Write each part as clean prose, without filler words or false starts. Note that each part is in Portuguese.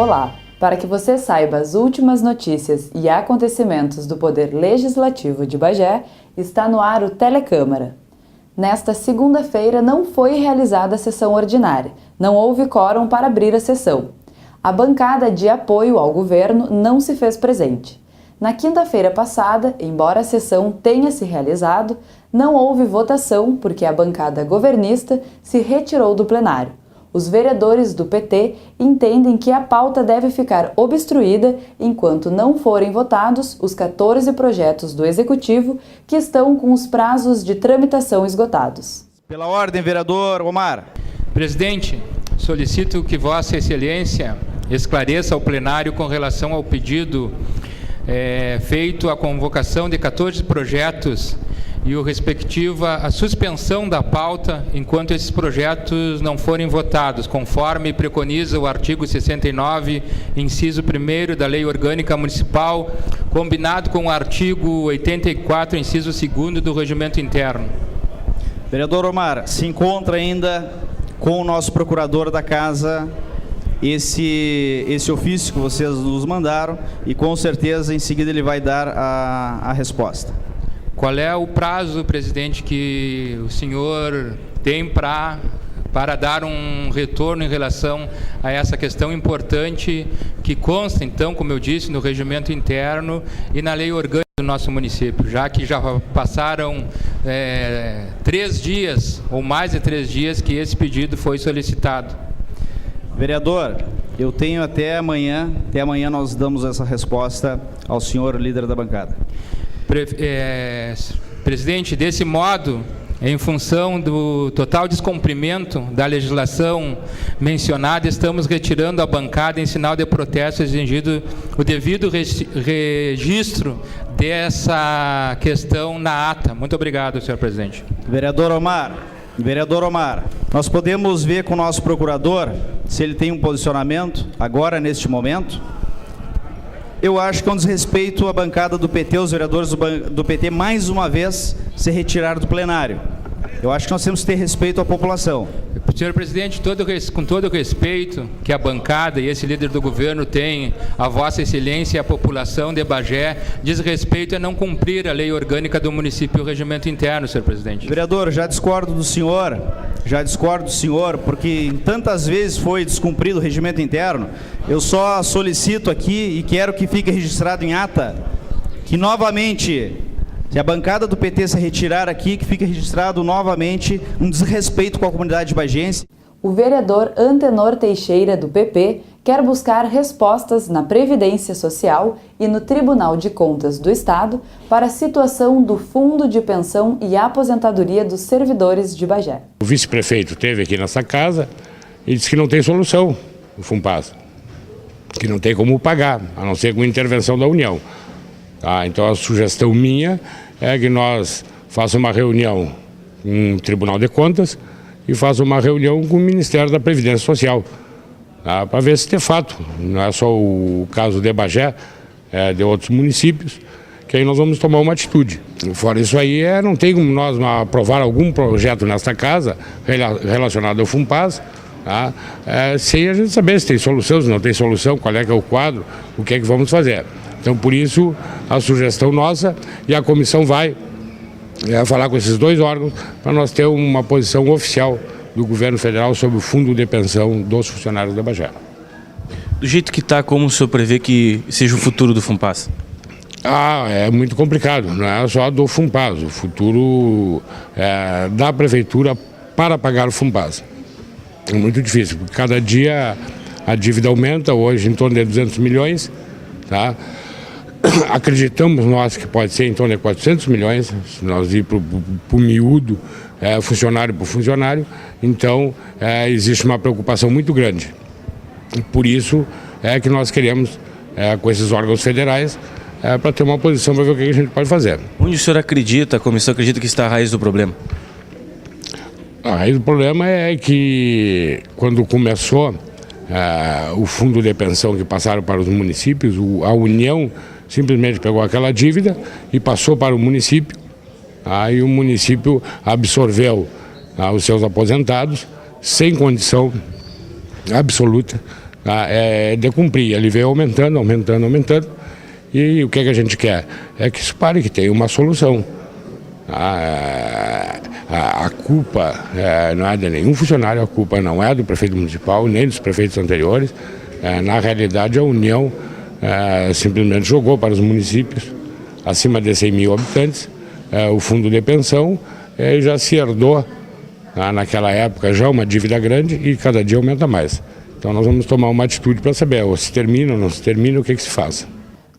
Olá! Para que você saiba as últimas notícias e acontecimentos do Poder Legislativo de Bagé, está no ar o Telecâmara. Nesta segunda-feira não foi realizada a sessão ordinária, não houve quórum para abrir a sessão. A bancada de apoio ao governo não se fez presente. Na quinta-feira passada, embora a sessão tenha se realizado, não houve votação porque a bancada governista se retirou do plenário. Os vereadores do PT entendem que a pauta deve ficar obstruída enquanto não forem votados os 14 projetos do Executivo que estão com os prazos de tramitação esgotados. Pela ordem, vereador Omar. Presidente, solicito que Vossa Excelência esclareça ao plenário com relação ao pedido feito a convocação de 14 projetos e o respectiva a suspensão da pauta enquanto esses projetos não forem votados, conforme preconiza o artigo 69, inciso 1º da Lei Orgânica Municipal, combinado com o artigo 84, inciso 2º do Regimento Interno. Vereador Omar, se encontra ainda com o nosso procurador da Casa esse ofício que vocês nos mandaram e com certeza em seguida ele vai dar a resposta. Qual é o prazo, presidente, que o senhor tem para dar um retorno em relação a essa questão importante que consta, então, como eu disse, no regimento interno e na lei orgânica do nosso município, já que já passaram 3 dias ou mais de 3 dias que esse pedido foi solicitado? Vereador, eu tenho até amanhã nós damos essa resposta ao senhor líder da bancada. Presidente, desse modo, em função do total descumprimento da legislação mencionada, estamos retirando a bancada em sinal de protesto, exigindo o devido registro dessa questão na ata. Muito obrigado, senhor presidente. Vereador Omar, nós podemos ver com o nosso procurador se ele tem um posicionamento agora, neste momento. Eu acho que é um desrespeito à bancada do PT, os vereadores do PT, mais uma vez, se retirar do plenário. Eu acho que nós temos que ter respeito à população. Senhor presidente, com todo o respeito que a bancada e esse líder do governo tem a Vossa Excelência e a população de Bagé, diz respeito a não cumprir a lei orgânica do município e o regimento interno, senhor presidente. Vereador, já discordo do senhor, porque tantas vezes foi descumprido o regimento interno. Eu só solicito aqui e quero que fique registrado em ata que novamente, se a bancada do PT se retirar aqui, que fique registrado novamente um desrespeito com a comunidade bagense. O vereador Antenor Teixeira, do PP, quer buscar respostas na Previdência Social e no Tribunal de Contas do Estado para a situação do Fundo de Pensão e Aposentadoria dos Servidores de Bagé. O vice-prefeito esteve aqui nessa casa e disse que não tem solução o FUNPAS, que não tem como pagar, a não ser com intervenção da União. Então a sugestão minha é que nós façamos uma reunião com o Tribunal de Contas e façamos uma reunião com o Ministério da Previdência Social, para ver se de fato, não é só o caso de Bagé, de outros municípios, que aí nós vamos tomar uma atitude. Fora isso aí, não tem como nós aprovar algum projeto nesta casa relacionado ao FUNPAS, sem a gente saber se tem solução, se não tem solução, qual é que é o quadro, o que é que vamos fazer. Então, por isso, a sugestão nossa, e a comissão vai falar com esses 2 órgãos para nós ter uma posição oficial do governo federal sobre o fundo de pensão dos funcionários da Bagé. Do jeito que está, como o senhor prevê que seja o futuro do FUNPAS? É muito complicado, não é só do FUNPAS, o futuro da prefeitura para pagar o FUNPAS. É muito difícil, porque cada dia a dívida aumenta, hoje em torno de 200 milhões, tá? Acreditamos nós que pode ser em torno de 400 milhões, se nós ir para o miúdo, funcionário por funcionário, então existe uma preocupação muito grande. E por isso que nós queremos, com esses órgãos federais, para ter uma posição para ver o que a gente pode fazer. Onde o senhor acredita, a comissão acredita que está a raiz do problema? A raiz do problema é que quando começou o fundo de pensão que passaram para os municípios, a União simplesmente pegou aquela dívida e passou para o município. Aí o município absorveu os seus aposentados sem condição absoluta é de cumprir. Ele veio aumentando, e o que a gente quer? É que isso pare, que tenha uma solução. A culpa não é de nenhum funcionário, a culpa não é do prefeito municipal, nem dos prefeitos anteriores. Na realidade, a União simplesmente jogou para os municípios acima de 100 mil habitantes o fundo de pensão e já se herdou, naquela época, já uma dívida grande e cada dia aumenta mais. Então nós vamos tomar uma atitude para saber ou se termina ou não se termina, o que se faz.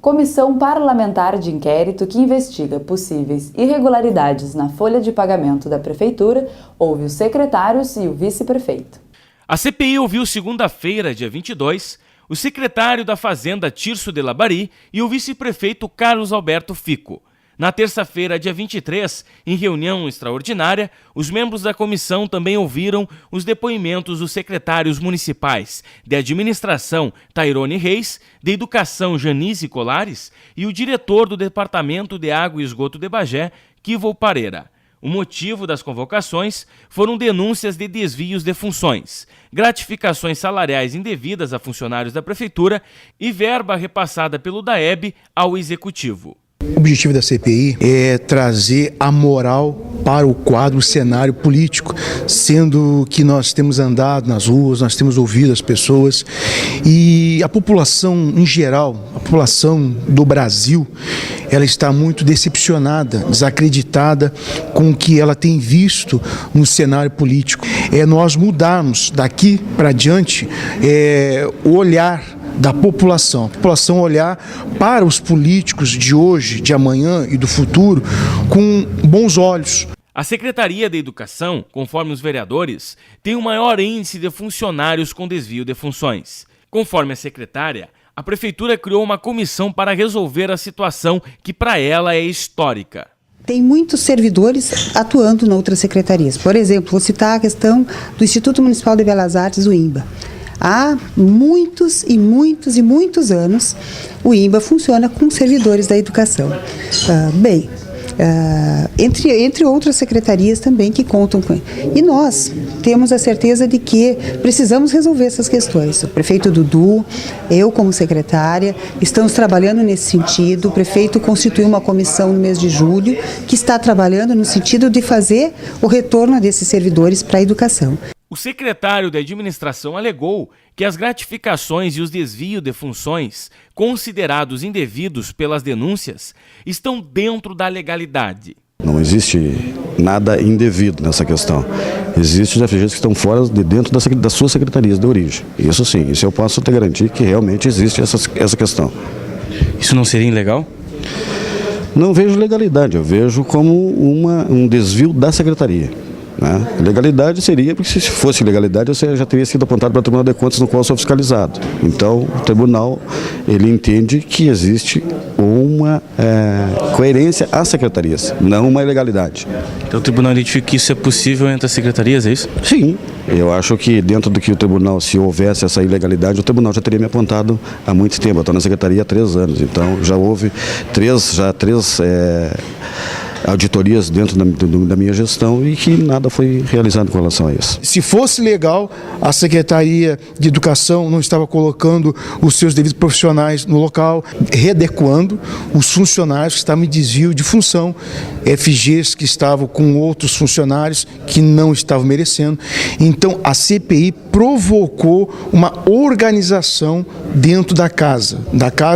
Comissão Parlamentar de Inquérito que investiga possíveis irregularidades na folha de pagamento da Prefeitura ouve os secretários e o vice-prefeito. A CPI ouviu segunda-feira, dia 22, o secretário da Fazenda Tirso de Labari e o vice-prefeito Carlos Alberto Fico. Na terça-feira, dia 23, em reunião extraordinária, os membros da comissão também ouviram os depoimentos dos secretários municipais de Administração, Tairone Reis, de Educação, Janice Colares, e o diretor do Departamento de Água e Esgoto de Bagé, Kivo Pareira. O motivo das convocações foram denúncias de desvios de funções, gratificações salariais indevidas a funcionários da Prefeitura e verba repassada pelo DAEB ao Executivo. O objetivo da CPI é trazer a moral para o quadro, o cenário político, sendo que nós temos andado nas ruas, nós temos ouvido as pessoas e a população em geral, a população do Brasil, ela está muito decepcionada, desacreditada com o que ela tem visto no cenário político. Nós mudarmos daqui para diante o olhar da população. A população olhar para os políticos de hoje, de amanhã e do futuro com bons olhos. A Secretaria da Educação, conforme os vereadores, tem o maior índice de funcionários com desvio de funções. Conforme a secretária, a Prefeitura criou uma comissão para resolver a situação que para ela é histórica. Tem muitos servidores atuando em outras secretarias. Por exemplo, vou citar a questão do Instituto Municipal de Belas Artes, o IMBA. Há muitos anos, o IMBA funciona com servidores da educação. Entre outras secretarias também que contam com ele. E nós temos a certeza de que precisamos resolver essas questões. O prefeito Dudu, eu como secretária, estamos trabalhando nesse sentido. O prefeito constituiu uma comissão no mês de julho que está trabalhando no sentido de fazer o retorno desses servidores para a educação. O secretário de Administração alegou que as gratificações e os desvios de funções, considerados indevidos pelas denúncias, estão dentro da legalidade. Não existe nada indevido nessa questão. Existem refrigerantes que estão fora de dentro das suas secretarias de origem. Isso sim, isso eu posso te garantir que realmente existe essa questão. Isso não seria ilegal? Não vejo legalidade, eu vejo como um desvio da secretaria. Legalidade seria, porque se fosse legalidade, você já teria sido apontado para o Tribunal de Contas, no qual eu sou fiscalizado. Então, o tribunal, ele entende que existe uma coerência às secretarias, não uma ilegalidade. Então, o tribunal identifica que isso é possível entre as secretarias, é isso? Sim, eu acho que dentro do que o tribunal, se houvesse essa ilegalidade, o tribunal já teria me apontado há muito tempo. Eu estou na secretaria há 3 anos, então já houve três auditorias dentro da minha gestão e que nada foi realizado com relação a isso. Se fosse legal, a Secretaria de Educação não estava colocando os seus devidos profissionais no local, readequando os funcionários que estavam em desvio de função, FGs que estavam com outros funcionários que não estavam merecendo. Então, a CPI provocou uma organização dentro da casa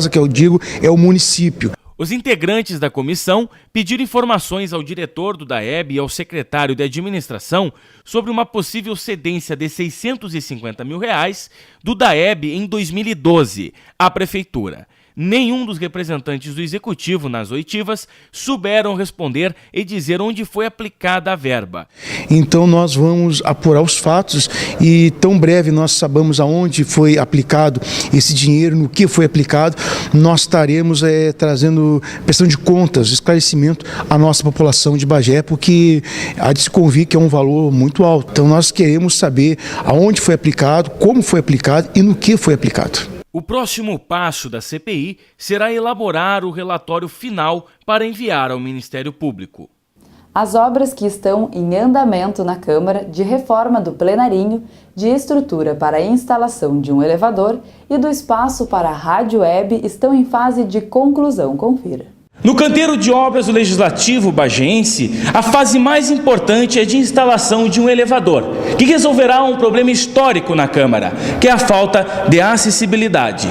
que eu digo é o município. Os integrantes da comissão pediram informações ao diretor do DAEB e ao secretário de Administração sobre uma possível cedência de R$ 650 mil do DAEB em 2012 à Prefeitura. Nenhum dos representantes do Executivo nas oitivas souberam responder e dizer onde foi aplicada a verba. Então nós vamos apurar os fatos e tão breve nós sabemos aonde foi aplicado esse dinheiro, no que foi aplicado, nós estaremos trazendo prestação de contas, esclarecimento à nossa população de Bagé, porque há de se convir que é um valor muito alto. Então nós queremos saber aonde foi aplicado, como foi aplicado e no que foi aplicado. O próximo passo da CPI será elaborar o relatório final para enviar ao Ministério Público. as obras que estão em andamento na Câmara de reforma do plenarinho, de estrutura para a instalação de um elevador e do espaço para a rádio web estão em fase de conclusão. Confira. No canteiro de obras do Legislativo bagiense, a fase mais importante é de instalação de um elevador, que resolverá um problema histórico na Câmara, que é a falta de acessibilidade.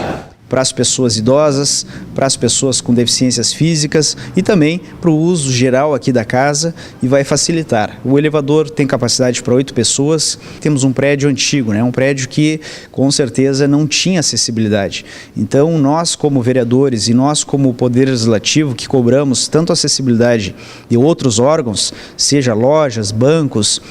Para as pessoas idosas, para as pessoas com deficiências físicas e também para o uso geral aqui da casa e vai facilitar. O elevador tem capacidade para 8 pessoas, temos um prédio antigo, um prédio que com certeza não tinha acessibilidade. Então nós como vereadores e nós como Poder Legislativo que cobramos tanto acessibilidade de outros órgãos, seja lojas, bancos,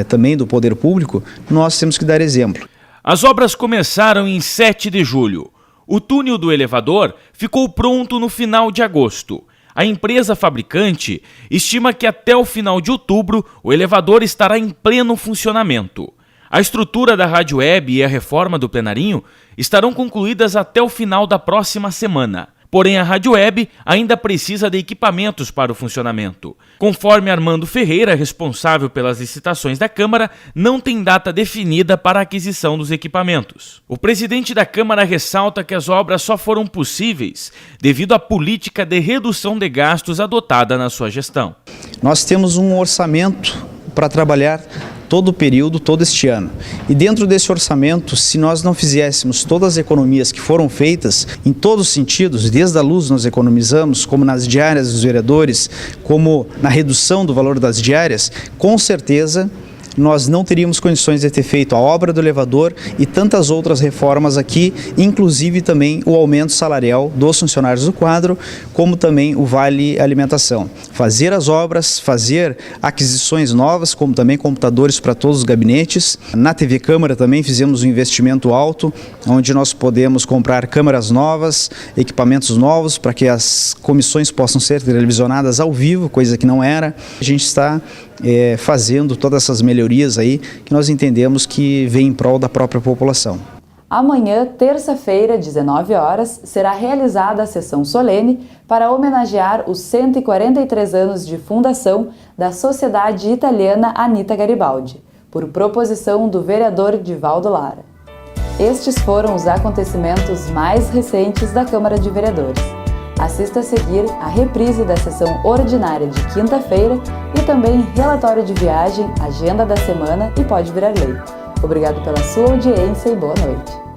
também do Poder Público, nós temos que dar exemplo. As obras começaram em 7 de julho. O túnel do elevador ficou pronto no final de agosto. A empresa fabricante estima que até o final de outubro o elevador estará em pleno funcionamento. A estrutura da rádio web e a reforma do plenarinho estarão concluídas até o final da próxima semana. Porém, a rádio web ainda precisa de equipamentos para o funcionamento. Conforme Armando Ferreira, responsável pelas licitações da Câmara, não tem data definida para a aquisição dos equipamentos. O presidente da Câmara ressalta que as obras só foram possíveis devido à política de redução de gastos adotada na sua gestão. Nós temos um orçamento para trabalhar todo o período, todo este ano. E dentro desse orçamento, se nós não fizéssemos todas as economias que foram feitas, em todos os sentidos, desde a luz nós economizamos, como nas diárias dos vereadores, como na redução do valor das diárias, com certeza nós não teríamos condições de ter feito a obra do elevador e tantas outras reformas aqui, inclusive também o aumento salarial dos funcionários do quadro, como também o Vale Alimentação. Fazer as obras, fazer aquisições novas, como também computadores para todos os gabinetes. Na TV Câmara também fizemos um investimento alto, onde nós podemos comprar câmeras novas, equipamentos novos, para que as comissões possam ser televisionadas ao vivo, coisa que não era. A gente está fazendo todas essas melhorias aí que nós entendemos que vem em prol da própria população. Amanhã, terça-feira, 19 horas, será realizada a sessão solene para homenagear os 143 anos de fundação da Sociedade Italiana Anita Garibaldi, por proposição do vereador Divaldo Lara. Estes foram os acontecimentos mais recentes da Câmara de Vereadores. Assista a seguir a reprise da sessão ordinária de quinta-feira e também relatório de viagem, agenda da semana e pode virar lei. Obrigado pela sua audiência e boa noite.